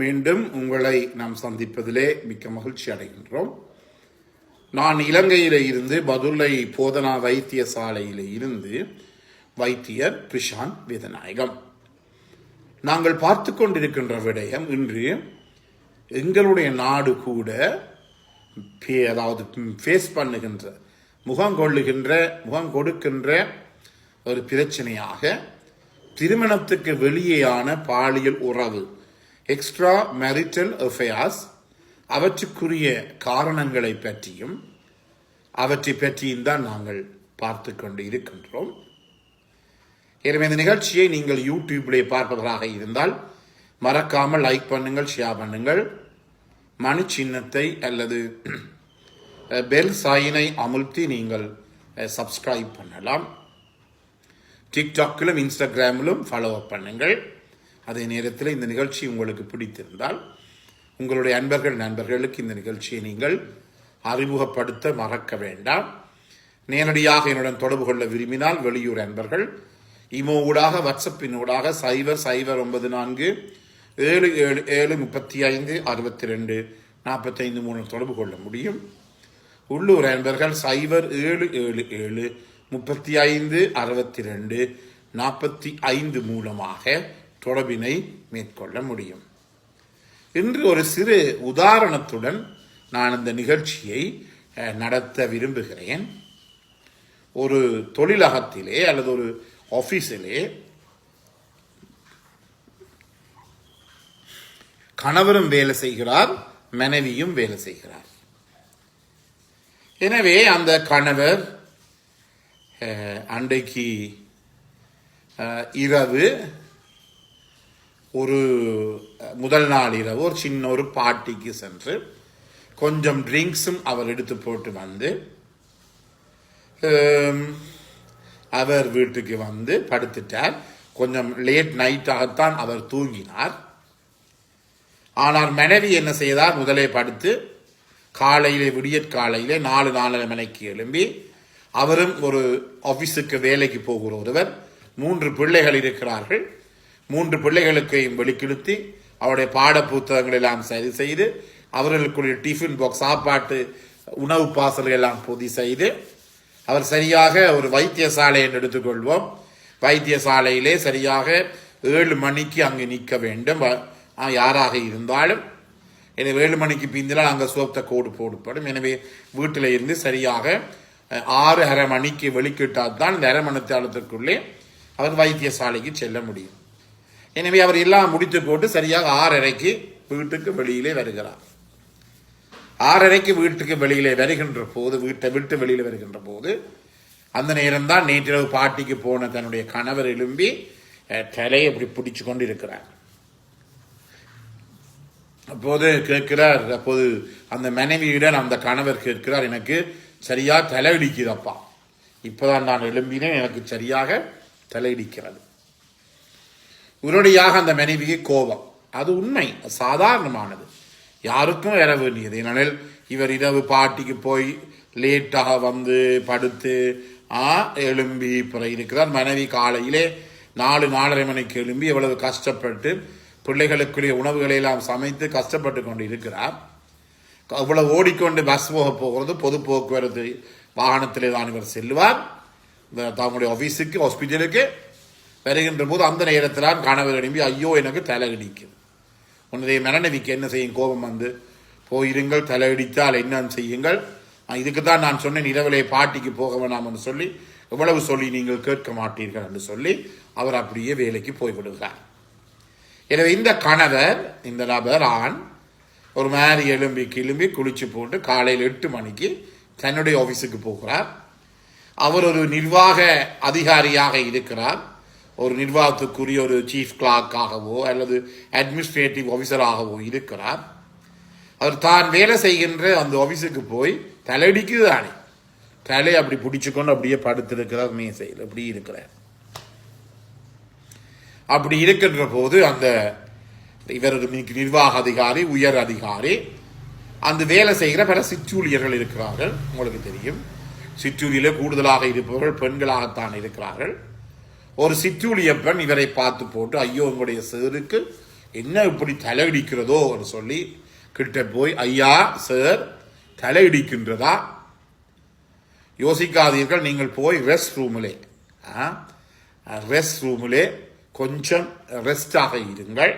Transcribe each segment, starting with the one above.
மீண்டும் உங்களை நாம் சந்திப்பதிலே மிக்க மகிழ்ச்சி அடைகின்றோம். நான் இலங்கையில இருந்து பதுளை போதனா வைத்தியசாலையில இருந்து வைத்தியர் பிரிஷாந்த் வேதநாயகம். நாங்கள் பார்த்து கொண்டிருக்கின்ற விடயம் இன்று எங்களுடைய நாடு கூட அதாவது ஃபேஸ் பண்ணுகின்ற முகம் கொடுக்கின்ற ஒரு பிரச்சனையாக திருமணத்துக்கு வெளியேயான பாலியல் உறவு, எக்ஸ்ட்ரா மேரிட்டல் அஃபேர்ஸ், அவற்றுக்குரிய காரணங்களை பற்றியும் அவற்றை பற்றியும் தான் நாங்கள் பார்த்து கொண்டு இருக்கின்றோம். எனவே இந்த நிகழ்ச்சியை நீங்கள் யூடியூப்லேயே பார்ப்பதாக இருந்தால் மறக்காமல் லைக் பண்ணுங்கள், ஷேர் பண்ணுங்கள், மணி சின்னத்தை அல்லது பெல் சாயினை அமுழ்த்தி நீங்கள் சப்ஸ்கிரைப் பண்ணலாம். டிக்டாக்கிலும் இன்ஸ்டாகிராமிலும் ஃபாலோ அப் பண்ணுங்கள். அதே நேரத்தில் இந்த நிகழ்ச்சி உங்களுக்கு பிடித்திருந்தால் உங்களுடைய நண்பர்களுக்கு இந்த நிகழ்ச்சியை நீங்கள் அறிமுகப்படுத்த மறக்க வேண்டாம். நேரடியாக என்னுடன் தொடர்பு கொள்ள விரும்பினால் வெளியூர் அன்பர்கள் இமோ ஊடாக, வாட்ஸ்அப்பின் ஊடாக 007737356245 தொடர்பு கொள்ள முடியும். உள்ளூர் அன்பர்கள் 0777356245 மூலமாக தொடர்பினை மேற்கொள்ள முடியும். இன்று ஒரு சிறு உதாரணத்துடன் நான் இந்த நிகழ்ச்சியை நடத்த விரும்புகிறேன். ஒரு தொழிலகத்திலே அல்லது ஒரு ஆபீஸிலே கணவரும் வேலை செய்கிறார், மனைவியும் வேலை செய்கிறார். எனவே அந்த கணவர் அன்றைக்கு இரவு முதல் நாள் இரவு ஒரு சின்ன ஒரு பார்ட்டிக்கு சென்று கொஞ்சம் ட்ரிங்க்ஸும் அவர் எடுத்து போட்டு வந்து அவர் வீட்டுக்கு வந்து படுத்துட்டார். கொஞ்சம் லேட் நைட்டாகத்தான் அவர் தூங்கினார். ஆனால் மனைவி என்ன செய்தார், முதலே படுத்து விடியற்காலையிலே 4:30 மணிக்கு எழும்பி, அவரும் ஒரு ஆபீஸுக்கு வேலைக்கு போகிற ஒருவர், 3 பிள்ளைகள் இருக்கிறார்கள். 3 பிள்ளைகளுக்கையும் வெளிக்கிழுத்தி அவருடைய பாட புத்தகங்கள் எல்லாம் சரி செய்து அவர்களுக்குரிய டிஃபன் பாக்ஸ், சாப்பாட்டு உணவு பாசல்கள் எல்லாம் பொதி செய்து அவர் சரியாக ஒரு வைத்தியசாலை என்று எடுத்துக்கொள்வோம். வைத்தியசாலையிலே சரியாக 7 மணிக்கு அங்கு நிற்க வேண்டும் யாராக இருந்தாலும். எனவே 7 மணிக்கு பிந்தினால் அங்கே சோப்த கோடு போடப்படும். எனவே வீட்டில் இருந்து சரியாக 6:30 மணிக்கு வெளிக்கிட்டால் தான் இந்த 1/2 மணி நேரத்திற்குள்ளே அவர் வைத்தியசாலைக்கு செல்ல முடியும். எனவே அவர் எல்லாம் முடித்து போட்டு சரியாக 6:30க்கு வீட்டுக்கு வெளியிலே வருகிறார். 6:30க்கு வீட்டுக்கு வெளியிலே வருகின்ற போது, வீட்டை விட்டு வெளியில வருகின்ற போது, அந்த நேரம் தான் நேற்றிரவு பாட்டிக்கு போன தன்னுடைய கணவர் எழும்பி தலையை அப்படி பிடிச்சு கொண்டு இருக்கிறார். அப்போது அந்த மனைவியிடம் அந்த கணவர் கேட்கிறார், எனக்கு சரியா தலையிடிக்கிறப்பா, இப்பதான் நான் எழும்பினேன், எனக்கு சரியாக தலையிடிக்கிறது. உடனடியாக அந்த மனைவிக்கு கோபம். அது உண்மை, சாதாரணமானது, யாருக்கும் வர வேண்டியது. ஏனெனில் இவர் இரவு பாட்டிக்கு போய் லேட்டாக வந்து படுத்து எழும்பி இருக்கிறார். மனைவி காலையிலே 4:30 மணிக்கு எழும்பி எவ்வளவு கஷ்டப்பட்டு பிள்ளைகளுக்குரிய உணவுகளை எல்லாம் சமைத்து கஷ்டப்பட்டு கொண்டு இருக்கிறார். அவ்வளவு ஓடிக்கொண்டு பஸ் போகிறது, பொது போக்குவரத்து வாகனத்திலே தான் இவர் செல்வார் தம்முடைய ஆபீஸுக்கு, ஹாஸ்பிட்டலுக்கு வருகின்ற போது அந்த நேரத்தில் கணவர் எழும்பி, ஐயோ எனக்கு தலை இடிக்குது. உன்னுடைய மனைவிக்கு என்ன செய்யும், கோபம் வந்து, போயிருங்கள், தலையடித்தால் என்ன செய்யுங்கள், இதுக்கு தான் நான் சொன்னேன் இரவிலே பாட்டிக்கு போக வேணாம் என்று சொல்லி, எவ்வளவு சொல்லி நீங்கள் கேட்க மாட்டீர்கள் என்று சொல்லி அவர் அப்படியே வேலைக்கு போய்விடுகிறார். எனவே இந்த கணவர், இந்த நபர் ஆண், ஒரு மாதிரி கிளம்பி குளிச்சு போட்டு காலையில் 8 மணிக்கு தன்னுடைய ஆபீஸுக்கு போகிறார். அவர் ஒரு நிர்வாக அதிகாரியாக இருக்கிறார். ஒரு நிர்வாகத்துக்குரிய ஒரு சீஃப் கிளார்க்காகவோ அல்லது அட்மினிஸ்ட்ரேட்டிவ் ஆபீசராகவோ இருக்கிறார். அவர் தான் வேலை செய்கின்ற அந்த ஆபீஸுக்கு போய் தலையடிக்குது தானே, தலை அப்படி பிடிச்சுக்கொண்டு அப்படியே படுத்திருக்கிறார் மேசையில், அப்படி இருக்கிறார். அப்படி இருக்கின்ற போது அந்த இவர் நிர்வாக அதிகாரி, உயர் அதிகாரி, அந்த வேலை செய்கிற பல சிற்றூழியர்கள் இருக்கிறார்கள். உங்களுக்கு தெரியும், சிற்றூழியில கூடுதலாக இருப்பவர்கள் பெண்களாகத்தான் இருக்கிறார்கள். ஒரு சிற்றூழிய பெண் இவரை பார்த்து போட்டு, ஐயோ உங்களுடைய சேருக்கு என்ன இப்படி தலையிடிக்கிறதோ என்று சொல்லி கிட்ட போய், ஐயா சார் தலையிடிக்கின்றதா, யோசிக்காதீர்கள், நீங்கள் போய் ரெஸ்ட் ரூமிலே கொஞ்சம் ரெஸ்டாக இருங்கள்,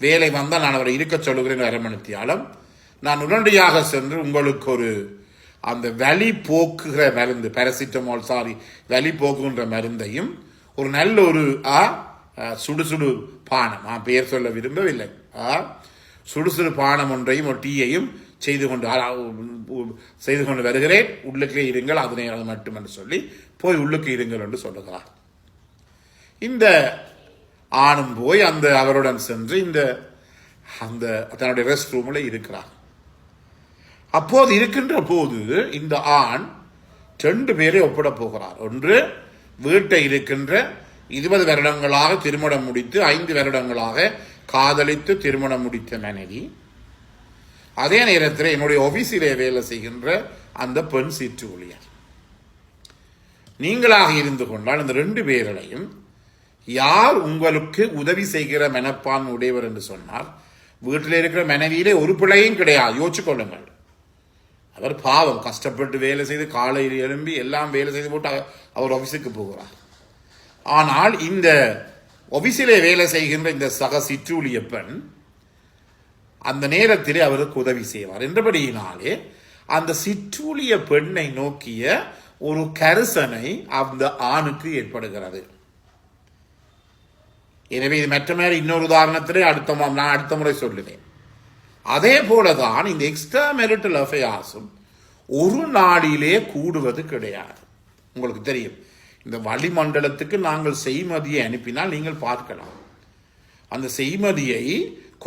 வேலை வந்தால் நான் அவரை இருக்க சொல்லுகிறேன் 1/2 மணித்தியாலம், நான் உடனடியாக சென்று உங்களுக்கு ஒரு அந்த வலி போக்குகிற மருந்து, பாராசிட்டமால் வலி போக்குகின்ற மருந்தையும் ஒரு நல்ல ஒரு சுடுசுடு பானம், பெயர் சொல்ல விரும்பவில்லை, சுடுசுடு பானம் ஒன்றையும் ஒரு டீயையும் செய்து கொண்டு வருகிறேன், உள்ளுக்கே இருங்கள், அதனை அது மட்டும் என்று சொல்லி போய் உள்ளுக்கு இருங்கள் என்று சொல்லுகிறார். இந்த ஆணும் போய் அவருடன் சென்று அந்த தன்னுடைய ரெஸ்ட் ரூமில் இருக்கிறார். அப்போது இருக்கின்ற போது இந்த ஆண் 2 பேரை ஒப்பிட போகிறார். ஒன்று, வீட்டை இருக்கின்ற 20 வருடங்களாக திருமணம் முடித்து 5 வருடங்களாக காதலித்து திருமணம் முடித்த மனைவி, அதே நேரத்தில் என்னுடைய ஆபீஸிலே வேலை செய்கின்ற அந்த பெண் சீற்று ஊழியர். நீங்களாக இருந்து கொண்டால் இந்த 2 பேர்களையும் யார் உங்களுக்கு உதவி செய்கிற மனப்பான் உடையவர் என்று சொன்னால், வீட்டில் இருக்கிற மனைவியிலே ஒரு பிழையும் கிடையாது, யோசிச்சு கொள்ளுங்கள். அவர் பாவம் கஷ்டப்பட்டு வேலை செய்து காலையில் எழும்பி எல்லாம் வேலை செய்து போட்டு அவர் ஆபீஸுக்கு போகிறார். ஆனால் இந்த ஆபீஸிலே வேலை செய்கின்ற இந்த சக சிற்றூழிய பெண் அந்த நேரத்திலே அவருக்கு உதவி செய்வார் என்றபடியினாலே அந்த சிற்றூழிய பெண்ணை நோக்கிய ஒரு கரிசனை அந்த ஆணுக்கு ஏற்படுகிறது. எனவே இது மற்ற மாதிரி இன்னொரு உதாரணத்திலே நான் அடுத்த முறை சொல்லுவேன். அதே போலதான் இந்த எக்ஸ்ட்ரா மேரிட்டல் அஃபேர்ஸும் ஒரு நாளிலே கூடுவது கிடையாது. உங்களுக்கு தெரியும், இந்த வளிமண்டலத்துக்கு நாங்கள் செய்மதியை அனுப்பினால் நீங்கள் பார்க்கலாம். அந்த செய்மதியை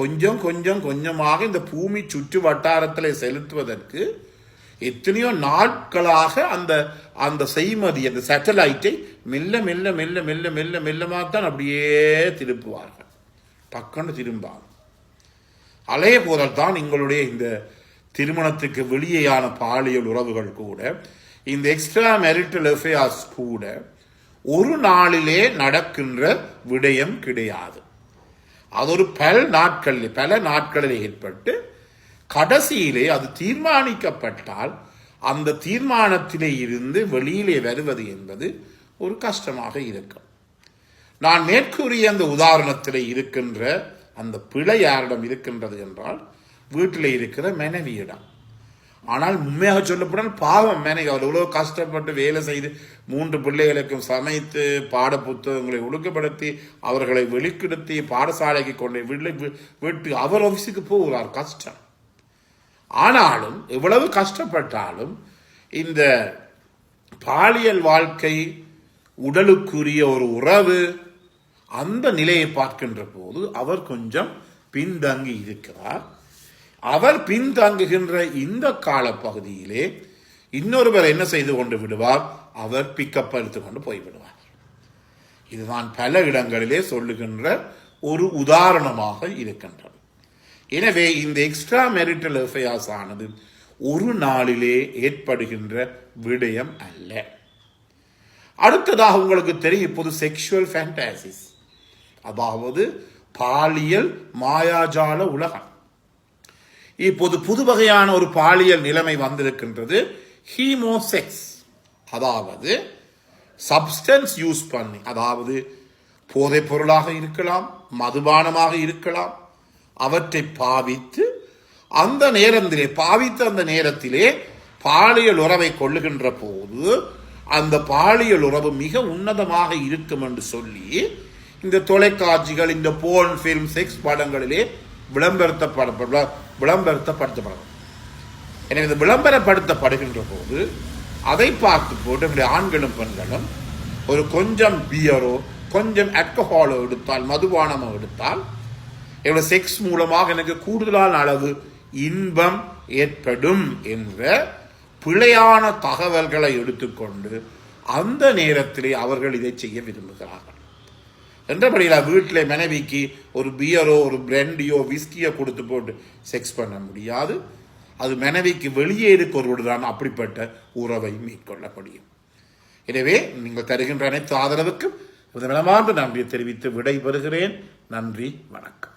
கொஞ்சம் கொஞ்சம் கொஞ்சமாக இந்த பூமி சுற்று வட்டாரத்தில் செலுத்துவதற்கு எத்தனையோ நாட்களாக அந்த செய்மதி, அந்த சேட்டலைட்டை மெல்ல மெல்ல மெல்ல மெல்ல மெல்ல மெல்லமாகத்தான் அப்படியே திருப்புவார்கள், டக்குன்னு திரும்பாங்க. அதே போலத்தான் எங்களுடைய இந்த திருமணத்துக்கு வெளியேயான பாலியல் உறவுகள் கூட, இந்த எக்ஸ்ட்ரா மேரிட்டல் அஃபேர்ஸ் கூட ஒரு நாளிலே நடக்கின்ற விடயம் கிடையாது. அது ஒரு பல நாட்களில் ஏற்பட்டு கடைசியிலே அது தீர்மானிக்கப்பட்டால் அந்த தீர்மானத்திலே இருந்து வெளியிலே வருவது என்பது ஒரு கஷ்டமாக இருக்கும். நான் மேற்கூறிய அந்த உதாரணத்திலே இருக்கின்ற அந்த பிழை யாரிடம் இருக்கின்றது என்றால் வீட்டில் இருக்கிற மனைவியிடம். ஆனால் உண்மையாக சொல்லப்படால் பாவம் மனைவி, அவர் எவ்வளவு கஷ்டப்பட்டு வேலை செய்து 3 பிள்ளைகளுக்கும் சமைத்து பாட புத்தகங்களை ஒழுங்குபடுத்தி அவர்களை வெளிக்கிடுத்தி பாடசாலைக்கு கொண்டு விட்டு அவர் ஆபீஸுக்கு போகிறார், கஷ்டம். ஆனாலும் எவ்வளவு கஷ்டப்பட்டாலும் இந்த பாலியல் வாழ்க்கை, உடலுக்குரிய ஒரு உறவு, அந்த நிலையை பார்க்கின்ற போது அவர் கொஞ்சம் பின்தங்கி இருக்கிறார். அவர் பின்தங்குகின்ற இந்த கால பகுதியிலே இன்னொருவர் என்ன செய்து கொண்டு விடுவார், அவர் பிக்கப் எடுத்துக் கொண்டு போய்விடுவார். இதுதான் பல இடங்களிலே சொல்லுகின்ற ஒரு உதாரணமாக இருக்கின்றது. எனவே இந்த எக்ஸ்ட்ரா மேரிட்டல் அஃபேர்ஸ் ஆனது ஒரு நாளிலே ஏற்படுகின்ற விடயம் அல்ல. அடுத்ததாக உங்களுக்கு தெரியும், இப்போது செக்ஷுவல் ஃபேண்டாசிஸ், அதாவது பாலியல் மாயாஜால உலகம். இப்போது புது வகையான ஒரு பாலியல் நிலைமை வந்திருக்கின்றது, ஹீமோசெக்ஸ். அதாவது சப்ஸ்டன்ஸ் யூஸ் பண்ணி, அதாவது போதைப் பொருளாக இருக்கலாம், மதுபானமாக இருக்கலாம், அவற்றை பாவித்து அந்த நேரத்திலே பாலியல் உறவை கொள்ளுகின்ற போது அந்த பாலியல் உறவு மிக உன்னதமாக இருக்கும் என்று சொல்லி இந்த தொலைக்காட்சிகள், இந்த போர்ன் ஃபிலிம், செக்ஸ் படங்களிலே விளம்பரப்படுத்தப்படும். எனவே இந்த விளம்பரப்படுத்தப்படுகின்ற போது அதை பார்த்து போட்டு ஆண்களும் பெண்களும் ஒரு கொஞ்சம் பியரோ கொஞ்சம் ஆல்கஹாலோ எடுத்தால், மதுபானமோ எடுத்தால், என்னோட செக்ஸ் மூலமாக எனக்கு கூடுதலான அளவு இன்பம் ஏற்படும் என்ற பிழையான தகவல்களை எடுத்துக்கொண்டு அந்த நேரத்திலே அவர்கள் இதை செய்ய விரும்புகிறார்கள். என்றபடியில் வீட்டில் மனைவிக்கு ஒரு பியரோ ஒரு பிராண்டியோ விஸ்கியோ கொடுத்து போட்டு செக்ஸ் பண்ண முடியாது. அது மனைவிக்கு வெளியே இருக்கிறவர்கள் தான் அப்படிப்பட்ட உறவை மேற்கொள்ள முடியும். எனவே நீங்கள் தருகின்ற அனைத்து ஆதரவுக்கும் விதவிதமான நன்றியை தெரிவித்து விடைபெறுகிறேன். நன்றி, வணக்கம்.